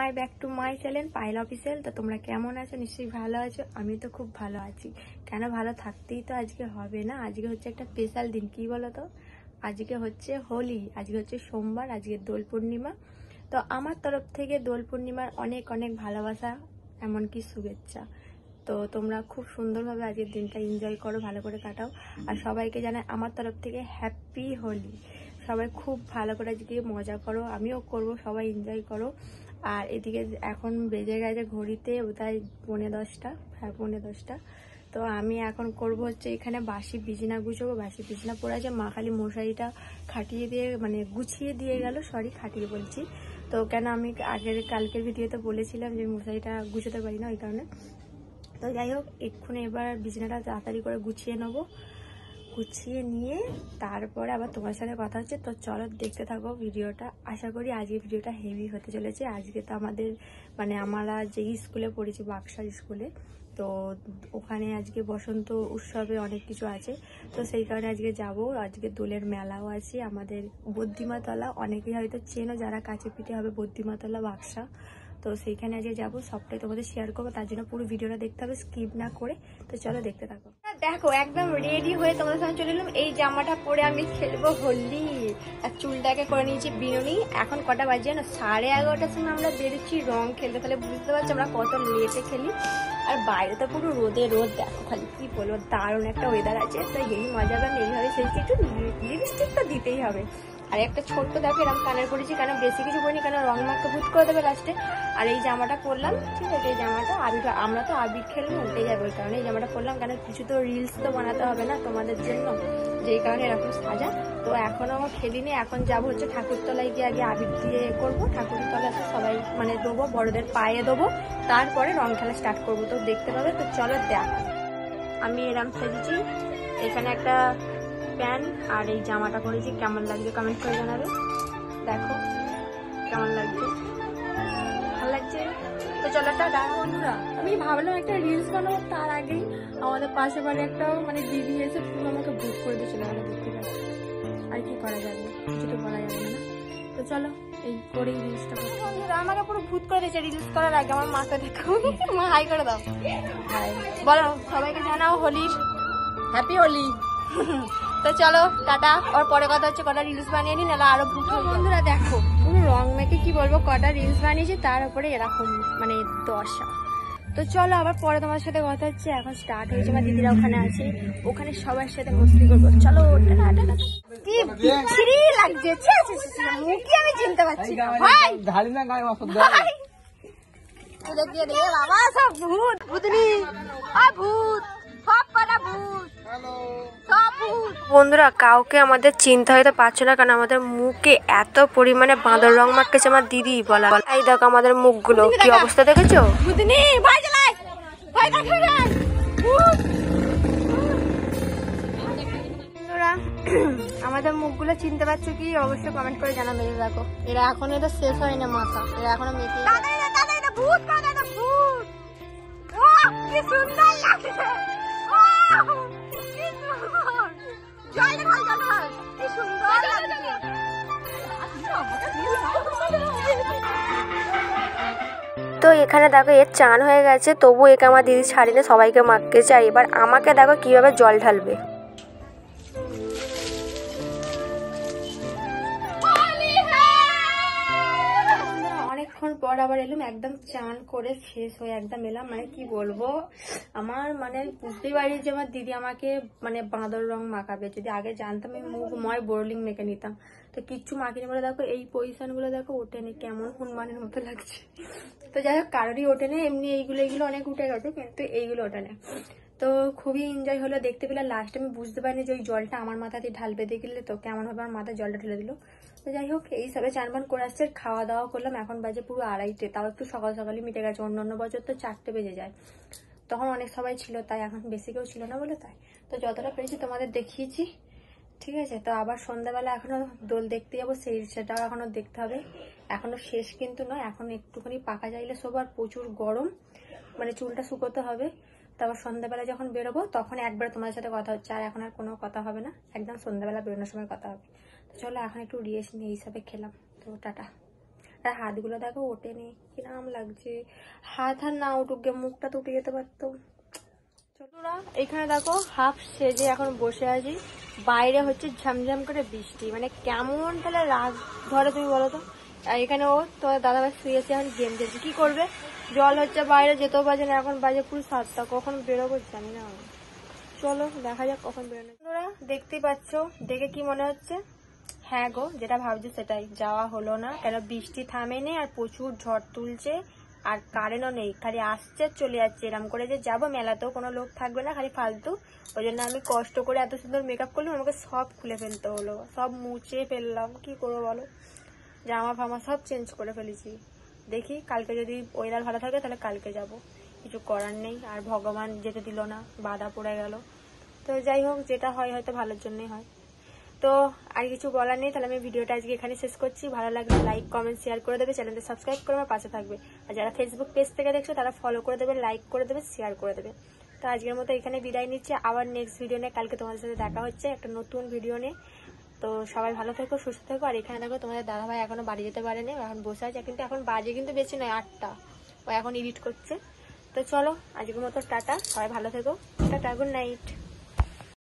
My back to my channel Payel official. তো তোমরা কেমন আছো? নিশ্চয়ই ভালো আছো। আমি তো খুব ভালো আছি। কেন ভালো থাকতেই তো আজকে হবে না, আজকে হচ্ছে একটা স্পেশাল দিন। কি বলো তো, আজকে হচ্ছে হোলি, আজকে হচ্ছে সোমবার, আজকে দোল পূর্ণিমা। তো আমার তরফ থেকে দোল পূর্ণিমার অনেক অনেক ভালোবাসা, এমনকি শুভেচ্ছা। তো তোমরা খুব সুন্দরভাবে আজকের দিনটা এনজয় করো, ভালো করে কাটাও। আর সবাইকে জানাই আমার তরফ থেকে হ্যাপি হোলি। সবাই খুব ভালো করে আজকে মজা করো, আমিও করব, সবাই এনজয় করো। আর এদিকে এখন বেজে গেছে ঘড়িতে বোধহয় 9:30। হ্যাঁ, 9:30। তো আমি এখন করব হচ্ছে এখানে বাসি বিছানা গুছাবো। বাসি বিছানা পড়ে আছে, মা খালি মশারিটা খাটিয়ে দিয়ে মানে গুছিয়ে দিয়ে গেল, সরি খাটিয়ে বলছি। তো কেন আমি কালকের ভিডিওতে বলেছিলাম যে মশারিটা গুছাতে পারি না, ওই কারণে। তো যাই হোক, এক্ষুনি এবার বিছানাটা তাড়াতাড়ি করে গুছিয়ে নেবো। গুছিয়ে নিয়ে তারপরে আবার তোমার সাথে কথা হচ্ছে। তো চলো দেখতে থাকো ভিডিওটা। আশা করি আজকে ভিডিওটা হেভি হতে চলেছে। আজকে তো আমাদের মানে আমরা যেই স্কুলে পড়েছি, বাক্সার স্কুলে, তো ওখানে আজকে বসন্ত উৎসবে অনেক কিছু আছে। তো সেই কারণে আজকে যাব। আজকে দোলের মেলাও আছে আমাদের বদ্যিমাতলা, অনেকেই হয়তো চেনো, যারা কাছে পিঠে হবে বদ্যিমাতলা বাক্সা। তো সেইখানে আজকে যাবো, সবটাই তোমাদের শেয়ার করবো। তার জন্য পুরো ভিডিওটা দেখতে হবে, স্কিপ না করে। তো চলো দেখতে থাকো। দেখো একদম রেডি হয়ে তোমাদের সামনে চলে এলাম। এই জামাটা পরে আমি খেলবো হোলি। আর চুলটাকে করে নিয়েছি বিনুনি। এখন কটা বাজে জানো? 11:30টার সময় আমরা বেরোচ্ছি রং খেলতে। তাহলে বুঝতে পারছি আমরা কত লেটে খেলি। আর বাইরে তো পুরো রোদে রোদ, দেখো খালি কি বলবো, দারুণ একটা ওয়েদার আছে। তো এই মজা পাবেন এইভাবে। সেই একটু লিপস্টিক তো দিতেই হবে। আর একটা ছোট্ট দেখো এরকম কানের পরেছি, কেন বেশি কিছু পরিনি, কেন রং মাখতে ভূত করে দেবে লাস্টে। আর এই জামাটা পরলাম, ঠিক আছে। এই জামাটা আমরা তো আবির খেলবো, উল্টে যাবে, ওই কারণে এই জামাটা পরলাম। কেন কিছু তো রিলস তো বানাতে হবে না তোমাদের জন্য, যেই কারণে এরকম সাজা। তো এখনো খেলিনি, এখন যাবো হচ্ছে ঠাকুরতলায় গিয়ে আগে আবির দিয়ে করবো। ঠাকুরতলাতে সবাই মানে দেবো, বড়দের পায়ে দেবো, তারপরে রং খেলা স্টার্ট করবো। তো দেখতে পাবে। তো চলো দেখো, আমি এরম সেজেছি। এখানে একটা প্যান্ট আর এই জামাটা পরেছি। কেমন লাগছে কমেন্ট করে জানাবে। দেখো কেমন লাগছে, ভালো লাগছে? তো চলো টাটা বন্ধুরা। আমি ভাবলাম একটা রিলস বানাবো, তার আগেই আমাদের পাশে বাড়ি একটা মানে দিদি এসে পুরো আমাকে ভূত করে দিয়েছিল। দেখতে পাচ্ছি, আর কি করা যাবে, কিছু তো বলা যাবে না। তো চলো এই করেই রিলসটা করবো। বন্ধুরা আমাকে পুরো ভূত করে দিয়েছে রিলস করার আগে। আমার মাকে দেখো, মা হাই করে দাও, হাই বলো সবাইকে জানাও হোলির হ্যাপি হোলি। তো চলো টাটা। আর পরে কথা হচ্ছে, কটা রিলস বানিয়ে নি, নাহলে আরো ভূত। বন্ধুরা দেখো পুরো রং মেখে কি বলবো, কটা রিলস বানিয়েছি, তার উপরে এরকম মানে দশা। তো চলো আবার পরে তোমার সাথে কথা হচ্ছে। এখন স্টার্ট হয়েছে, আমার দিদিরা ওখানে আছে, ওখানে সবার সাথে মস্তি করবো। চলো কি বিচ্ছিরি লাগছে, মুখই আমি চিনতে পারছি না ভাই। দেখিয়ে দে বাবা, সব ভূত ভূতনি, ভূত সব কটা ভূত। বন্ধুরা কাউকে আমাদের চিনতে হয়তো পারছো না, কারণ আমাদের মুখে এত পরিমাণে বাঁদর রং মাখছে আমার দিদি। বলা এই দেখো আমাদের মুখগুলো কি অবস্থা, দেখেছো? আমাদের মুখগুলো চিনতে পারছো কি? অবশ্যই কমেন্ট করে জানাবে। দেখো এরা এখন এটা শেষ হয় না মাথা, এরা এখনো মেতে। কি সুন্দর লাগছে, তো এখানে দেখো এর চান হয়ে গেছে, তবু একে আমার দিদি ছাড়িনে সবাইকে মাখতেছে। আর এবার আমাকে দেখো কিভাবে জল ঢালবে। অনেকক্ষণ পর আবার এলাম, একদম চান করে ফ্রেশ হয়ে একদম এলাম। মানে কি বলবো, আমার মানে বুঝতেই পারি যে আমার দিদি আমাকে মানে বাঁদর রং মাখাবে। যদি আগে জানতাম আমি মুখময় বোরলিং মেখে নিতাম। তো কিচ্ছু মাখিনি বলে দেখো এই পজিশন গুলো দেখো ওঠেনি, কেমন হনুমানের মতো লাগছে। তো যাই হোক কারোরই ওঠেনি, এমনি এইগুলো অনেক উঠে গেছে, কিন্তু এইগুলো ওঠে না। তো খুবই এনজয় হলো, দেখতে পেলে। লাস্ট আমি বুঝতে পারিনি যে ওই জলটা আমার মাথাতে ঢালবে, দেখলে তো কেমন হবে, আমার মাথায় জলটা ঢেলে দিল। তো যাই হোক এই সবে চানবান করে আসছে, খাওয়া দাওয়া করলাম। এখন বাজে পুরো 2:30, তাও একটু সকাল সকালই মিটে গেছে। অন্য বছর তো 4টে বেজে যায়, তখন অনেক সবাই ছিল, তাই এখন বেশি কেউ ছিল না বলে তাই। তো যতটা পেরেছি তোমাদের দেখিয়েছি, ঠিক আছে। তো আবার সন্ধ্যাবেলা এখনো দোল দেখতে যাবো, সেটাও এখনো দেখতে হবে। এখনো শেষ কিন্তু নয়, এখন একটুখানি পাকা যাইলে সবার প্রচুর গরম, মানে চুলটা শুকোতে হবে। তারপর সন্ধ্যাবেলা যখন বেরোবো তখন একবার তোমাদের সাথে কথা হচ্ছে। আর এখন আর কোনো কথা হবে না, একদম সন্ধ্যাবেলা বেরোনোর সময় কথা হবে। তো চলো এখন একটু রেস্ট নিয়ে হিসাবে খেলাম। তো টাটা। আর হাতগুলো দেখো ওঠেনি, কিরম লাগছে। হাত আর না উঠুক গে, মুখটা তো উঠে যেতে পারতো। চলো, এখানে দেখো হাফ সেজে এখন বসে আছি, বাইরে হচ্ছে ঝামঝাম করে বৃষ্টি, মানে কেমন তাহলে রাগ ধরে তুমি বলো তো। আর এখানে ও তোমার দাদাভাই শুয়েছে, এখন গেম খেলছে, কি করবে, জল হচ্ছে বাইরে যেতেও বাজে না, এখন বাজে পুরো 7টা, কখন বেরোবো জানি না। চলো দেখা যাক কখন বেরোনো। তোমরা দেখতেই পাচ্ছ, দেখে কি মনে হচ্ছে? হ্যাঁ গো, যেটা ভাবছো সেটাই, যাওয়া হলো না, কেন বৃষ্টি থামেনি আর প্রচুর ঝড় তুলছে, আর কারেন্টও নেই, খালি আসছে চলে যাচ্ছে, এরকম করে যে যাবো মেলাতেও কোনো লোক থাকবে না, খালি ফালতু। ওই জন্য আমি কষ্ট করে এত সুন্দর মেকআপ করলাম, আমাকে সব খুলে ফেলতে হলো, সব মুছে ফেললাম, কি করবো বলো, জামা ফামা সব চেঞ্জ করে ফেলেছি। দেখি কালকে যদি ওয়েদার ভালো থাকে তাহলে কালকে যাব, কিছু করার নেই, আর ভগবান যেতে দিল না, বাধা পড়ে গেল। তো যাই হোক, যেটা হয় হয়তো ভালোর জন্যই হয়। তো আর কিছু বলার নেই, তাহলে আমি ভিডিওটা আজকে এখানে শেষ করছি। ভালো লাগলে লাইক কমেন্ট শেয়ার করে দেবে, চ্যানেলটা সাবস্ক্রাইব করে আমার পাশে থাকবে, আর যারা ফেসবুক পেজ থেকে দেখছো তারা ফলো করে দেবে, লাইক করে দেবে, শেয়ার করে দেবে। তো আজকের মতো এখানে বিদায় নিচ্ছি, আবার নেক্সট ভিডিও নিয়ে কালকে তোমাদের সাথে দেখা হচ্ছে একটা নতুন ভিডিও নিয়ে। তো সবাই ভালো থেকো, সুস্থ থেকো। আর এখানে দেখো তোমাদের দাদাভাই এখনো বাড়ি যেতে পারেনি, এখন বসে আছে, কিন্তু এখন বাজে কিন্তু বেশি নয়, 8টা, ও এখন এডিট করছে। তো চলো আজকের মতো টাটা, সবাই ভালো থেকো, টাটা, গুড নাইট।